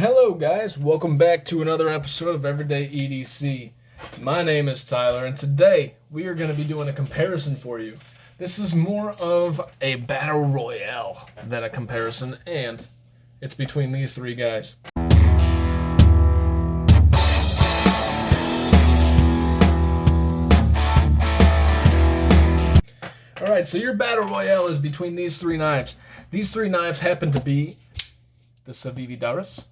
Hello guys, welcome back to another episode of Everyday EDC. My name is Tyler, and today we are going to be doing a comparison for you. This is more of a battle royale than a comparison, and it's between these three guys. Alright, so your battle royale is between these three knives. These three knives happen to be the Civivi Durus,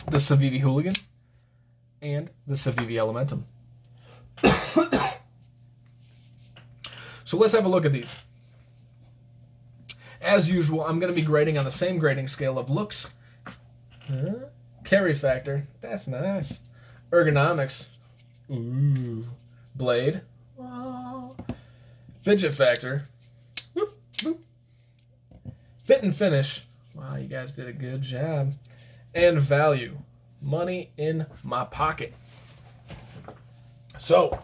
the Civivi Hooligan, and the Civivi Elementum. So let's have a look at these. As usual, I'm going to be grading on the same grading scale of looks, carry factor, that's nice, ergonomics, ooh, blade, wow, fidget factor, whoop, whoop, fit and finish, wow, you guys did a good job, and value, money in my pocket. So,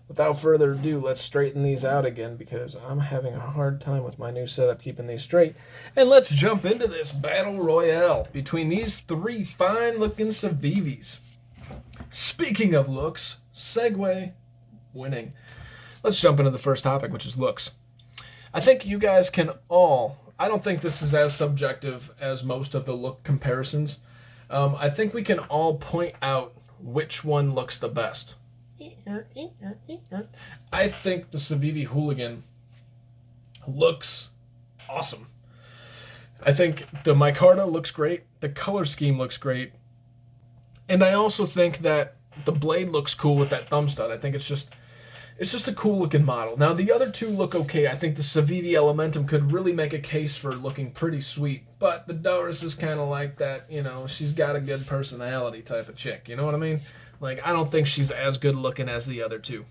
without further ado, let's straighten these out again because I'm having a hard time with my new setup keeping these straight. And let's jump into this battle royale between these three fine-looking Civivis. Speaking of looks, segue, winning. Let's jump into the first topic, which is looks. I think you guys can all... I don't think this is as subjective as most of the look comparisons. I think we can all point out which one looks the best. I think the Civivi Hooligan looks awesome. I think the Micarta looks great. The color scheme looks great. And I also think that the blade looks cool with that thumb stud. I think it's just a cool looking model. Now the other two look okay. I think the Civivi Elementum could really make a case for looking pretty sweet, but the Durus is kind of like that, you know, she's got a good personality type of chick, you know what I mean? Like, I don't think she's as good looking as the other two.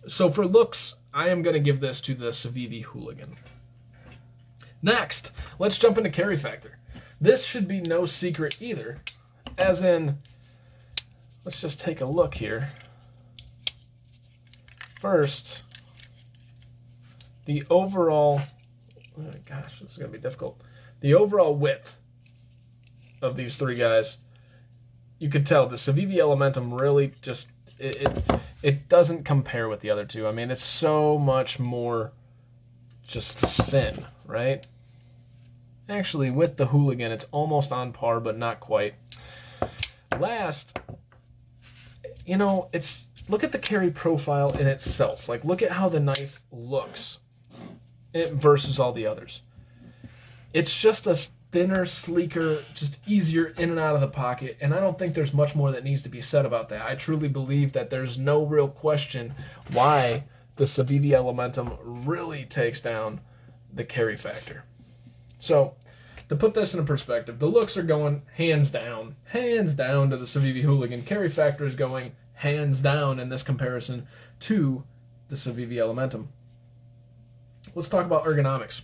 So for looks, I am going to give this to the Civivi Hooligan. Next, let's jump into carry factor. This should be no secret either, as in, let's just take a look here. First, the overall, oh my gosh, this is going to be difficult. The overall width of these three guys, you could tell the Civivi Elementum really just, it doesn't compare with the other two. I mean, it's so much more just thin, right? Actually, with the Hooligan, it's almost on par, but not quite. Last, you know, look at the carry profile in itself. Like, look at how the knife looks versus all the others. It's just a thinner, sleeker, just easier in and out of the pocket, and I don't think there's much more that needs to be said about that. I truly believe that there's no real question why the Civivi Elementum really takes down the carry factor. So, to put this in perspective, the looks are going hands down to the Civivi Hooligan. Carry factor is going hands down in this comparison to the Civivi Elementum. Let's talk about ergonomics.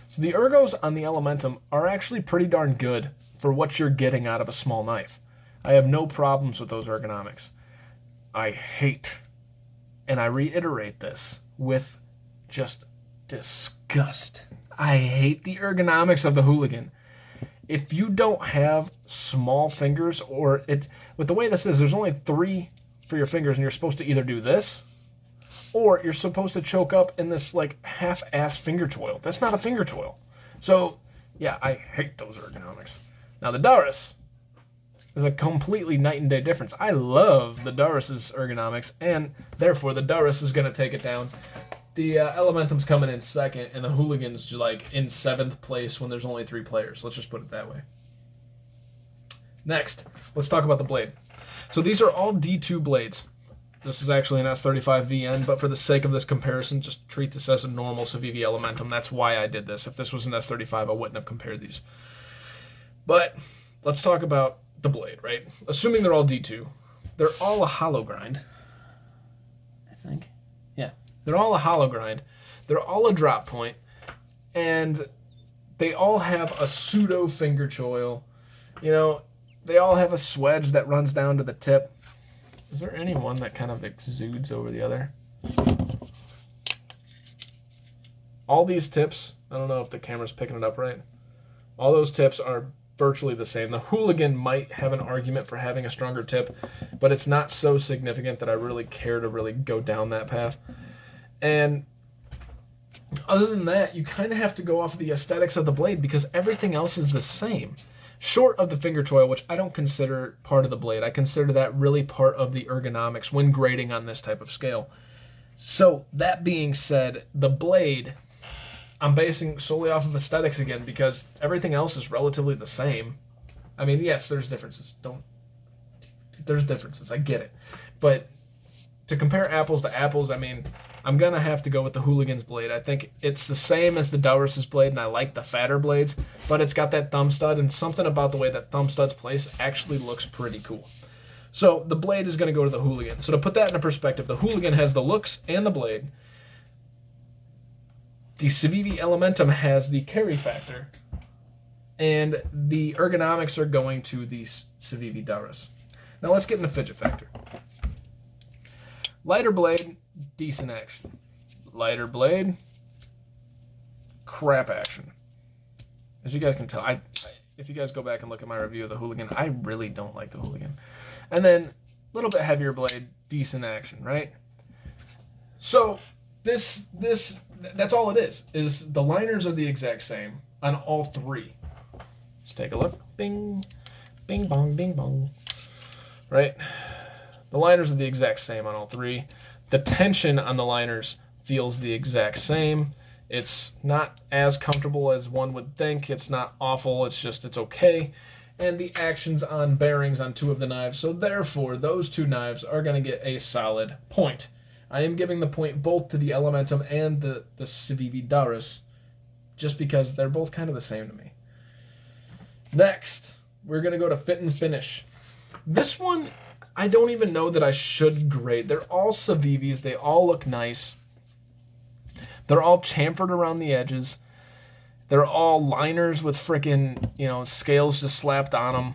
So the ergos on the Elementum are actually pretty darn good for what you're getting out of a small knife. I have no problems with those ergonomics. I hate, and I reiterate this with just disgust, I hate the ergonomics of the Hooligan. If you don't have small fingers, or with the way this is, there's only 3 for your fingers, and you're supposed to either do this, or you're supposed to choke up in this like half-ass finger choil. That's not a finger choil. So, yeah, I hate those ergonomics. Now, the Durus is a completely night and day difference. I love the Durus's ergonomics, and therefore the Durus is going to take it down. The Elementum's coming in second, and the Hooligan's like in 7th place when there's only 3 players. Let's just put it that way. Next, let's talk about the blade. So these are all D2 blades. This is actually an S35VN, but for the sake of this comparison, just treat this as a normal Civivi Elementum. That's why I did this. If this was an S35, I wouldn't have compared these. But let's talk about the blade, right? Assuming they're all D2, they're all a hollow grind, I think. Yeah, they're all a hollow grind. They're all a drop point, and they all have a pseudo finger choil. You know, they all have a swedge that runs down to the tip. Is there any one that kind of exudes over the other? All these tips, I don't know if the camera's picking it up right. All those tips are virtually the same. The Hooligan might have an argument for having a stronger tip, but it's not so significant that I really care to really go down that path. And other than that, you kind of have to go off of the aesthetics of the blade because everything else is the same. Short of the finger choil, which I don't consider part of the blade. I consider that really part of the ergonomics when grading on this type of scale. So that being said, the blade, I'm basing solely off of aesthetics again because everything else is relatively the same. I mean, yes, there's differences. There's differences. I get it. But to compare apples to apples, I mean, I'm going to have to go with the Hooligan's blade. I think it's the same as the Durus's blade, and I like the fatter blades, but it's got that thumb stud, and something about the way that thumb stud's placed actually looks pretty cool. So the blade is going to go to the Hooligan. So to put that into perspective, the Hooligan has the looks and the blade. The Civivi Elementum has the carry factor, and the ergonomics are going to the Civivi Durus. Now let's get into Fidget Factor. Lighter blade, decent action. Lighter blade, crap action. As you guys can tell, if you guys go back and look at my review of the Hooligan, I really don't like the Hooligan. And then a little bit heavier blade, decent action, right? So that's all it is the liners are the exact same on all three. Let's take a look. Bing, bing, bong, bing, bong. Right? The liners are the exact same on all three. The tension on the liners feels the exact same. It's not as comfortable as one would think. It's not awful. It's okay. And the actions on bearings on two of the knives. So therefore, those two knives are going to get a solid point. I am giving the point both to the Elementum and the Civivi Durus just because they're both kind of the same to me. Next, we're going to go to fit and finish. This one, I don't even know that I should grade. They're all Civivis. They all look nice. They're all chamfered around the edges. They're all liners with frickin', scales just slapped on them.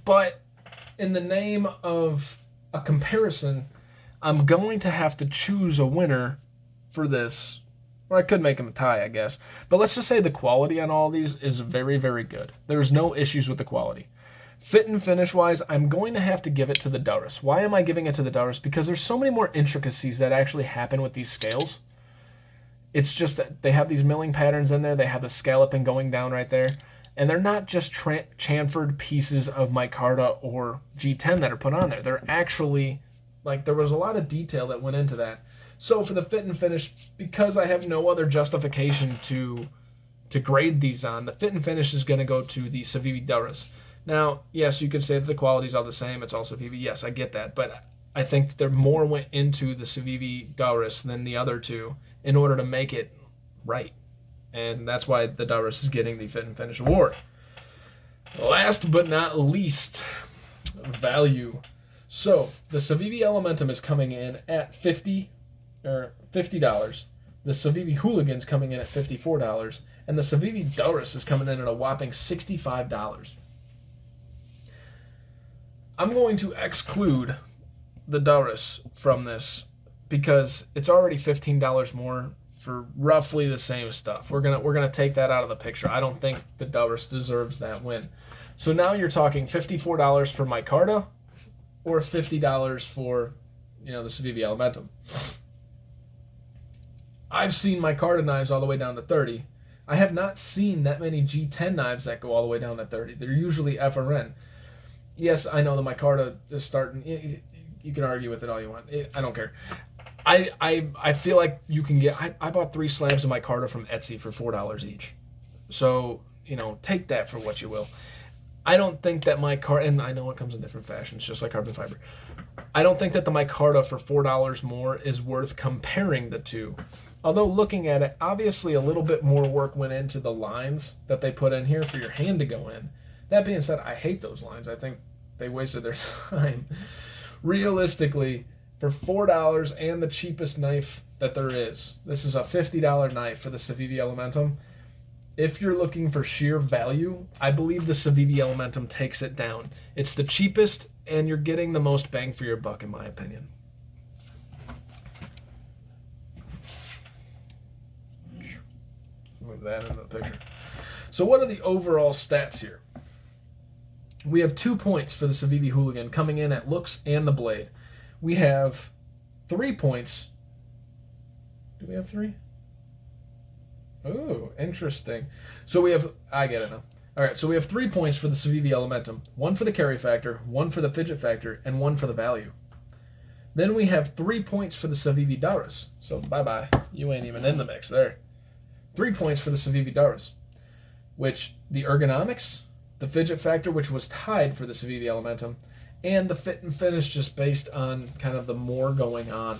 But in the name of a comparison, I'm going to have to choose a winner for this. Or I could make them a tie, I guess. But let's just say the quality on all these is very, very good. There's no issues with the quality. Fit and finish-wise, I'm going to have to give it to the Durus. Why am I giving it to the Durus? Because there's so many more intricacies that actually happen with these scales. It's just that they have these milling patterns in there. They have the scalloping going down right there. And they're not just chamfered pieces of micarta or G10 that are put on there. They're actually, there was a lot of detail that went into that. So for the fit and finish, because I have no other justification to grade these on, the fit and finish is going to go to the Civivi Durus. Now, yes, you could say that the qualities are the same. It's also Civivi. Yes, I get that. But I think there more went into the Civivi Durus than the other two in order to make it right. And that's why the Durus is getting the Fit and Finish award. Last but not least, value. So the Civivi Elementum is coming in at $50. The Civivi Hooligan's coming in at $54. And the Civivi Durus is coming in at a whopping $65. I'm going to exclude the Durus from this because it's already $15 more for roughly the same stuff. We're gonna take that out of the picture. I don't think the Durus deserves that win. So now you're talking $54 for micarta or $50 for the Civivi Elementum. I've seen micarta knives all the way down to $30. I have not seen that many G10 knives that go all the way down to $30. They're usually FRN. Yes, I know the micarta is starting. You can argue with it all you want. I don't care. I feel like you can get. I bought 3 slabs of micarta from Etsy for $4 each. So take that for what you will. I don't think that micarta, and I know it comes in different fashions, just like carbon fiber. I don't think that the micarta for $4 more is worth comparing the two. Although looking at it, obviously a little bit more work went into the lines that they put in here for your hand to go in. That being said, I hate those lines. I think they wasted their time. Realistically, for $4 and the cheapest knife that there is, this is a $50 knife for the Civivi Elementum. If you're looking for sheer value, I believe the Civivi Elementum takes it down. It's the cheapest, and you're getting the most bang for your buck, in my opinion. move that into the picture. So what are the overall stats here? We have 2 points for the Civivi Hooligan coming in at looks and the blade. We have 3 points. Do we have 3? Oh, interesting. So we have, I get it now. All right, so we have 3 points for the Civivi Elementum, 1 for the carry factor, 1 for the fidget factor, and 1 for the value. Then we have 3 points for the Civivi Durus. So bye-bye. You ain't even in the mix there. 3 points for the Civivi Durus, which the ergonomics, the fidget factor, which was tied for the Civivi Elementum, and the fit and finish just based on kind of the more going on.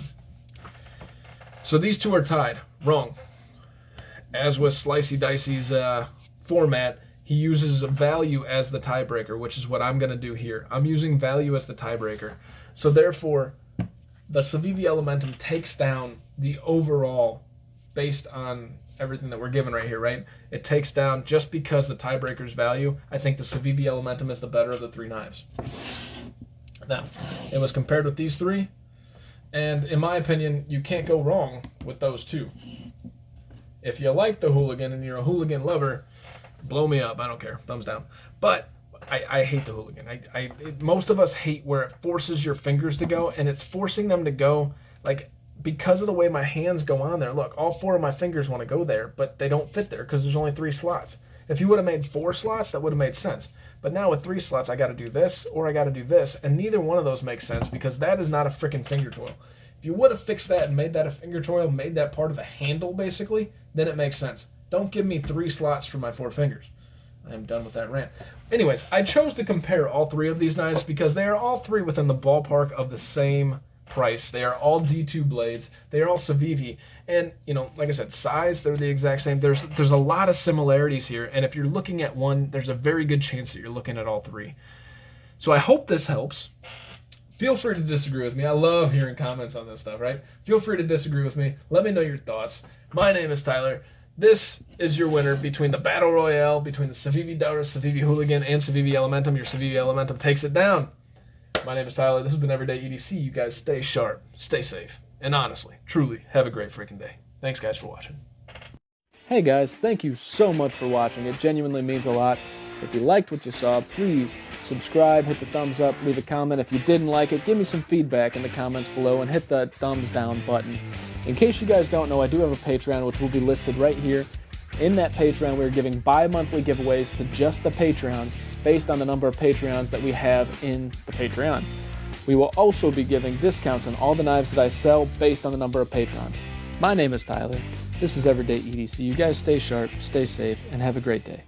So these two are tied. Wrong. As with Slicey Dicey's format, he uses value as the tiebreaker, which is what I'm going to do here. I'm using value as the tiebreaker. So therefore, the Civivi Elementum takes down the overall based on everything that we're given right here, right? It takes down just because the tiebreaker's value. I think the Civivi Elementum is the better of the 3 knives. Now, it was compared with these 3, and in my opinion, you can't go wrong with those 2. If you like the Hooligan and you're a Hooligan lover, blow me up. I don't care. Thumbs down. But I hate the Hooligan. Most of us hate where it forces your fingers to go, and it's forcing them to go, like, because of the way my hands go on there. Look, all 4 of my fingers want to go there, but they don't fit there because there's only 3 slots. If you would have made 4 slots, that would have made sense. But now with 3 slots, I got to do this or I got to do this, and neither one of those makes sense because that is not a freaking finger toil. If you would have fixed that and made that a finger toil, made that part of the handle basically, then it makes sense. Don't give me 3 slots for my 4 fingers. I am done with that rant. Anyways, I chose to compare all 3 of these knives because they are all 3 within the ballpark of the same price. They are all D2 blades. They are all Civivi. And, you know, like I said, size, they're the exact same. There's a lot of similarities here. And if you're looking at one, there's a very good chance that you're looking at all 3. So I hope this helps. Feel free to disagree with me. I love hearing comments on this stuff, right? Feel free to disagree with me. Let me know your thoughts. My name is Tyler. This is your winner between the Battle Royale, between the Civivi Durus, Civivi Hooligan, and Civivi Elementum. Your Civivi Elementum takes it down. My name is Tyler. This has been Everyday EDC. You guys stay sharp, stay safe, and honestly, truly, have a great freaking day. Thanks, guys, for watching. Hey guys, thank you so much for watching. It genuinely means a lot. If you liked what you saw, please subscribe, hit the thumbs up, leave a comment. If you didn't like it, give me some feedback in the comments below and hit the thumbs down button. In case you guys don't know, I do have a Patreon, which will be listed right here. In that Patreon, we're giving bi-monthly giveaways to just the Patreons based on the number of Patreons that we have in the Patreon. We will also be giving discounts on all the knives that I sell based on the number of patrons. My name is Tyler. This is Everyday EDC. You guys stay sharp, stay safe, and have a great day.